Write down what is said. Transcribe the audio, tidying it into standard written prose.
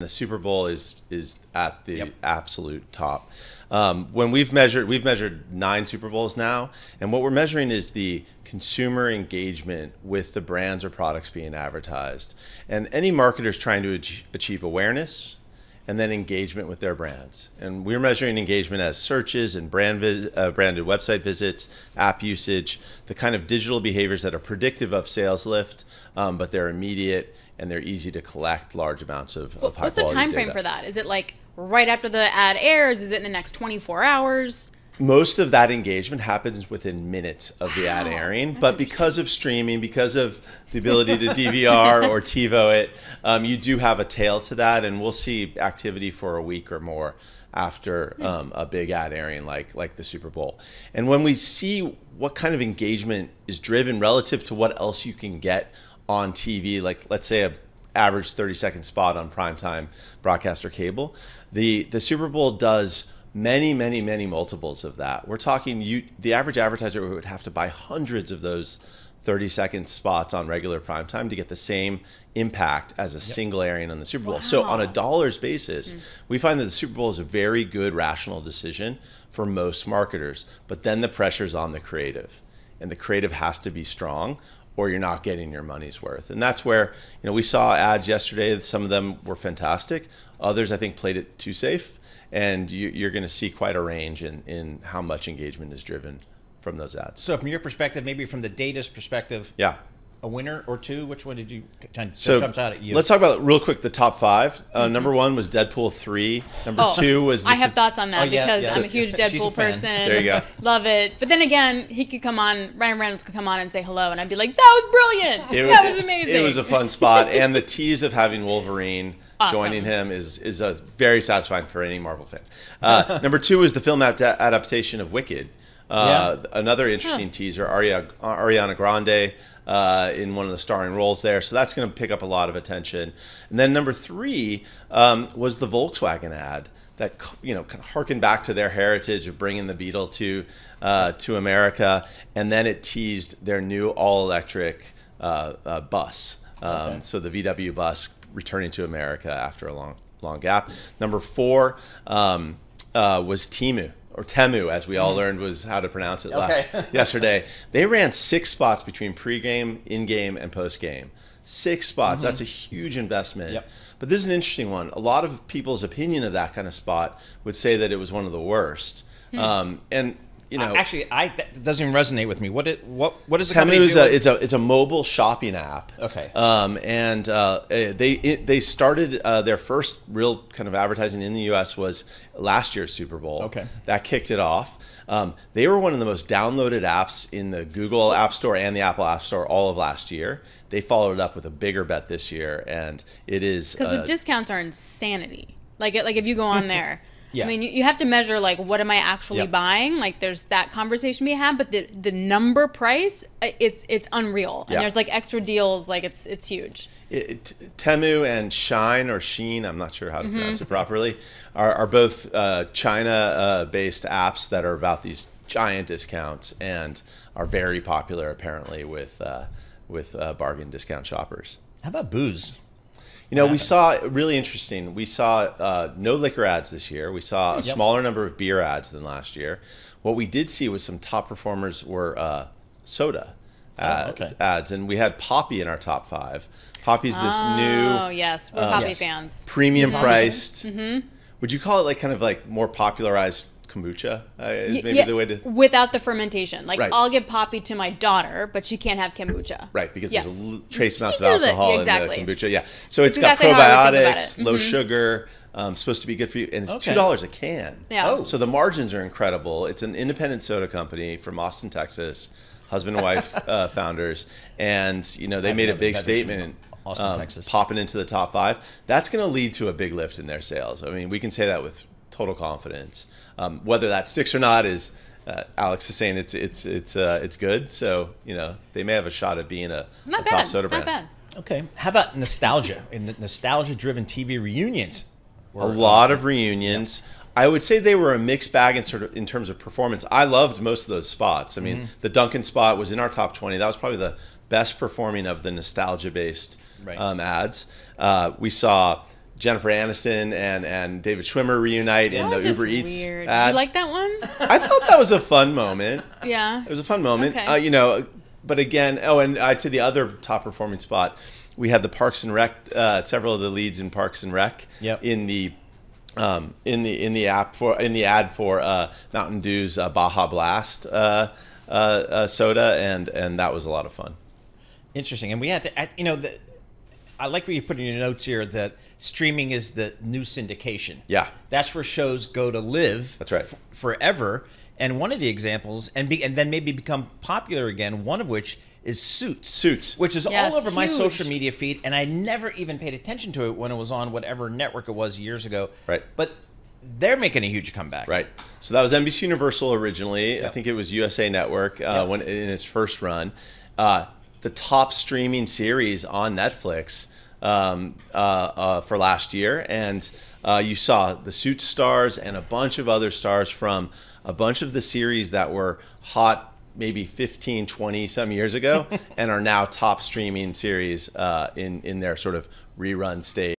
The Super Bowl is at the absolute top. When we've measured 9 Super Bowls now, and what we're measuring is the consumer engagement with the brands or products being advertised. And any marketer is trying to achieve awareness and then engagement with their brands. And we're measuring engagement as searches and branded website visits, app usage, the kind of digital behaviors that are predictive of sales lift, but they're immediate and they're easy to collect large amounts of high quality data. What's the time frame for that? Is it like right after the ad airs? Is it in the next 24 hours? Most of that engagement happens within minutes of the ad airing, but because of streaming, because of the ability to DVR or TiVo it, you do have a tail to that, and we'll see activity for a week or more after a big ad airing like the Super Bowl. And when we see what kind of engagement is driven relative to what else you can get on TV, like let's say an average 30-second spot on primetime broadcast or cable, the Super Bowl does many multiples of that. We're talking the average advertiser would have to buy hundreds of those 30-second spots on regular primetime to get the same impact as a single airing on the Super Bowl. Wow. So on a dollars basis, we find that the Super Bowl is a very good rational decision for most marketers, but then the pressure's on the creative, and the creative has to be strong or you're not getting your money's worth. And that's where, we saw ads yesterday. Some of them were fantastic. Others, I think, played it too safe. And you're going to see quite a range in how much engagement is driven from those ads. So from your perspective, maybe from the data's perspective, a winner or two, which one did you jumps out at you? Let's talk about real quick the top 5. Number 1 was Deadpool 3. Number 2 was I have thoughts on that because I'm a huge Deadpool person. There you go. Love it. But then again, he could come on, Ryan Reynolds could come on and say hello, and I'd be like, that was brilliant. That was amazing. It was a fun spot. And the tease of having Wolverine joining him is very satisfying for any Marvel fan. Number 2 is the film adaptation of Wicked. Another interesting teaser, Ariana Grande in one of the starring roles there. So that's going to pick up a lot of attention. And then number 3 was the Volkswagen ad that kind of harkened back to their heritage of bringing the Beetle to America. And then it teased their new all-electric bus. So the VW bus returning to America after a long gap. Number 4 was Temu. Or Temu, as we all learned was how to pronounce it yesterday. They ran 6 spots between pregame, in-game, and post-game. 6 spots. That's a huge investment. But this is an interesting one. A lot of people's opinion of that kind of spot would say that it was one of the worst. Actually, that doesn't even resonate with me. What does the company do? It's a mobile shopping app. Okay. They started their first real kind of advertising in the U.S. was last year's Super Bowl. Okay. That kicked it off. They were one of the most downloaded apps in the Google App Store and the Apple App Store all of last year. They followed it up with a bigger bet this year, and it is because the discounts are insanity. Like if you go on there. Yeah. I mean, you have to measure, like, what am I actually buying? Like, there's that conversation we have, but the number price, it's unreal. And there's, like, extra deals. Like, it's huge. Temu and Shine, or Sheen, I'm not sure how to pronounce it properly, are both China-based apps that are about these giant discounts and are very popular, apparently, with bargain discount shoppers. How about booze? We saw, really interesting, we saw no liquor ads this year. We saw a smaller number of beer ads than last year. What we did see was some top performers were soda ads. And we had Poppy in our top 5. Poppy's this new... Oh, yes. We're Poppy fans. Premium priced. Would you call it kind of more popularized kombucha is maybe the way to... Without the fermentation. Like, right. I'll give Poppy to my daughter, but she can't have kombucha. Right, because there's trace amounts of alcohol in the kombucha. Yeah, so it's got exactly probiotics, low sugar, supposed to be good for you, and it's $2 a can. Yeah. So the margins are incredible. It's an independent soda company from Austin, Texas, husband and wife founders, and they made a big statement. Austin, Texas. Popping into the top 5. That's going to lead to a big lift in their sales. I mean, we can say that with total confidence. Whether that sticks or not is, Alix is saying it's good. So they may have a shot at being a top soda brand. Not bad. Okay. How about nostalgia? In the nostalgia-driven TV reunions, a lot of reunions. I would say they were a mixed bag in terms of performance. I loved most of those spots. I mean, the Dunkin' spot was in our top 20. That was probably the best performing of the nostalgia-based ads. We saw Jennifer Aniston and David Schwimmer reunite in the Uber Eats weird. ad. You like that one? I thought that was a fun moment. Yeah. It was a fun moment. Okay. You know, but again, to the other top performing spot, we had the Parks and Rec, several of the leads in Parks and Rec in the ad for Mountain Dew's Baja Blast soda, and that was a lot of fun. Interesting. And we had to, I like what you put in your notes here that streaming is the new syndication. Yeah. That's where shows go to live. That's right. Forever. And one of the examples, and then maybe become popular again, one of which is Suits. Which is all over my social media feed, and I never even paid attention to it when it was on whatever network it was years ago. Right. But they're making a huge comeback. Right. So that was NBC Universal originally. Yep. I think it was USA Network when in its first run. The top streaming series on Netflix for last year, and you saw the Suits stars and a bunch of other stars from a bunch of the series that were hot maybe 15, 20 some years ago and are now top streaming series in their sort of rerun stage.